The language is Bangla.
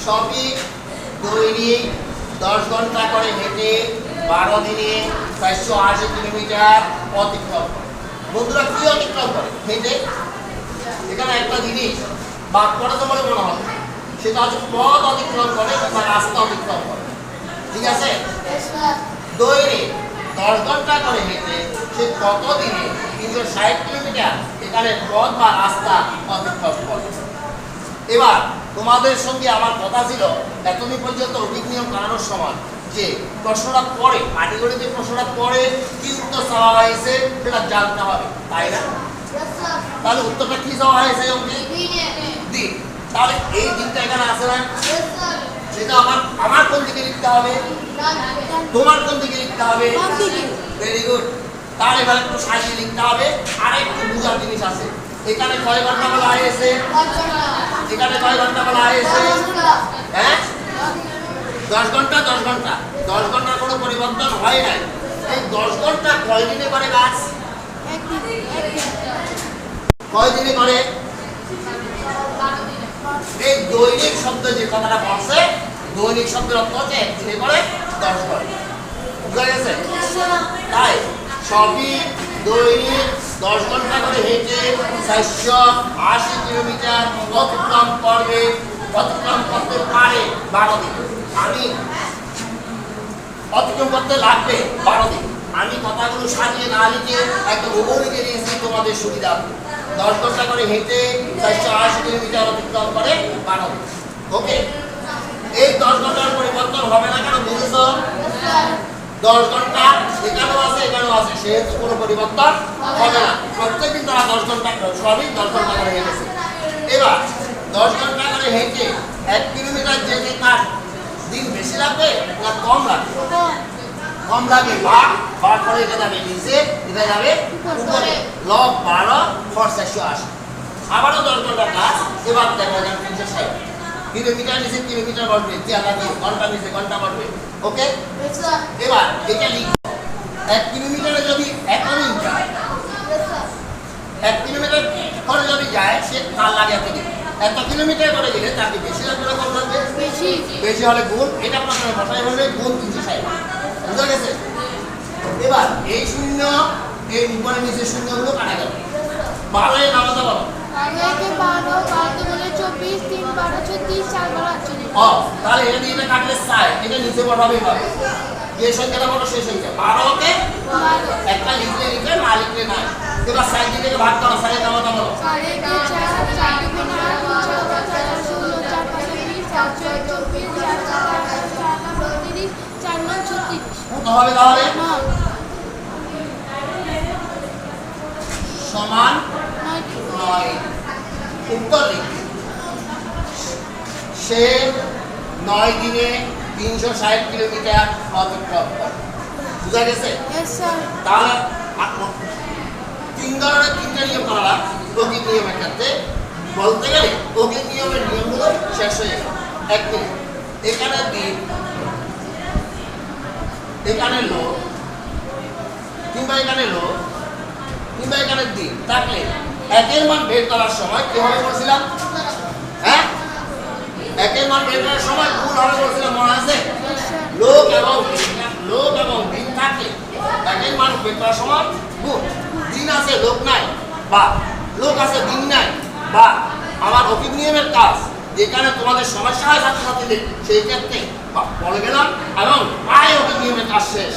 সবই দৈনিক 10 ঘন্টা করে হেঁটে 12 দিনে 480 কিলোমিটার অতিক্রম করে। বন্ধুরা কি অতিক্রম করে? হেঁটে। এখানে একটা জিনিস বাদ পড়ে তো বলে মনে হয়, সেটা হচ্ছে পথ অতিক্রম করে বা রাস্তা অতিক্রম করে। ঠিক আছে? দৈনিক 10 ঘন্টা করে হেঁটে সে কত দিনে 360 কিলোমিটার এখানে পথ বা রাস্তা অতিক্রম করে। এবার তোমাদের সঙ্গে আমার কথা ছিল এতদিন পর্যন্ত অভিজ্ঞ নিয়ম কাটানোর সময় যে প্রশ্নটা পড়ে পাটিগণিতের প্রশ্নটা পড়ে কি উত্তর চাওয়া হয়েছে সেটা জানতে হবে, তাই না? তাহলে উত্তরটা কি চাওয়া হয়েছে? দিন। তাহলে এই দিনটা এখানে আছে না? সেটা আমার কোন দিকে লিখতে হবে? তোমার কোন দিকে লিখতে হবে? Very good. তাহলে এবার একটু সাজিয়ে লিখতে হবে। আর একটু বুঝার জিনিস আছে। এখানে কয় ঘন্টা বলা হয়েছে? এখানে কয় ঘন্টা বলা হয়েছে? হ্যাঁ, 10 ঘন্টা 10 ঘন্টা 10 ঘন্টার কোনো পরিবর্তন হয় নাই। এই 10 ঘন্টা কয় দিনে করে কাজ? কয় দিনে করে? এই দৈনিক শব্দ যে কথাটা বলছে, দৈনিক শব্দের অর্থ হচ্ছে একদিনে করে 10 ঘন্টা। বুঝা গেছে? তাই সবই দৈনিক 10 ঘন্টা করে হেঁটে 480 কিলোমিটার অতিক্রম করবে, অতিক্রম করতে পারে 12 দিন। আমি অতিক্রম করতে লাগবে 12 দিন। আমি কথাগুলো সাজিয়ে না লিখে একদম ওপর লিখে দিয়েছি তোমাদের সুবিধা। 10 ঘন্টা করে হেঁটে 480 কিলোমিটার অতিক্রম করে 12 দিন। ওকে, এই 10 ঘন্টার পরিবর্তন হবে না কেন বুঝেছো? 10 ঘন্টা এখানেও আছে এখানেও আছে, সেহেতু কোনো পরিবর্তন হবে না। প্রত্যেকদিন তারা 10 ঘন্টা সবই 10 ঘন্টা করে হেঁটেছে। এবার 10 ঘন্টা করে হেঁটে 1 কিলোমিটার যেতে তার দিন বেশি লাগবে না কম লাগবে? কম লাগবে। ভাগ করে এটা যাবে নিচে, এটা যাবে উপরে। লব 12 ফর 480। আবারও 10 ঘন্টা কাজ। এবার দেখো এখানে 360 কিলোমিটার নিচে কিলোমিটার বাড়বে, ঘন্টা নিচে ঘন্টা বাড়বে। ওকে, এবার এটা লিখো 1 কিলোমিটারে যদি 1 মিনিট যায়, 1 কিলোমিটার করে যদি যায় সে তার লাগে এত কিলোমিটার করে গেলে তার কি বেশি লাগবে না কম লাগবে? বেশি হলে গুণ, এটা প্রথমে বসাই হবে গুণ 360। বুঝা গেছে? এবার এই শূন্য এই উপরে নিচে শূন্যগুলো কাটা গেল। 12 এর নামটা বলো। 12 তাহলে এটা দিয়ে এটা কাটলে 4, এটা নিচে বসাবে হবে। যে সংখ্যাটা বলো সেই সংখ্যা 12 কে একটা লিখলে লিখলে না লিখলে না। এবার 4 দিয়ে ভাগ করো, 4 এর নামটা বলো। কত হবে তাহলে? সমান 9। উত্তর লিখবে সে 9 দিনে 360 কিলোমিটার অতিক্রম করে। বুঝা গেছে? তাহলে 3 ধরনের 3টা নিয়ম করা প্রতি নিয়মের ক্ষেত্রে বলতে গেলে প্রতি নিয়মের নিয়মগুলো শেষ হয়ে গেল। 1 মিনিট এখানে দিন, এখানে লোক, কিংবা এখানে লোক, কিংবা এখানে দিন থাকলে একের মান বের করার সময় কি হবে বলছিলাম? হ্যাঁ, একের মান বের করার সময় গুণ হবে বলছিলাম, মনে আছে? লোক এবং দিন থাকলে একের মান বের করার সময় গুণ। দিন আছে লোক নাই, বা লোক আছে দিন নাই, বা আমার অভিজ্ঞ নিয়মের কাজ যেখানে তোমাদের সমস্যা হয় ছাত্রছাত্রীদের সেই ক্ষেত্রে বলে গেলাম এবং প্রায় অভিজ্ঞ নিয়মের কাজ শেষ।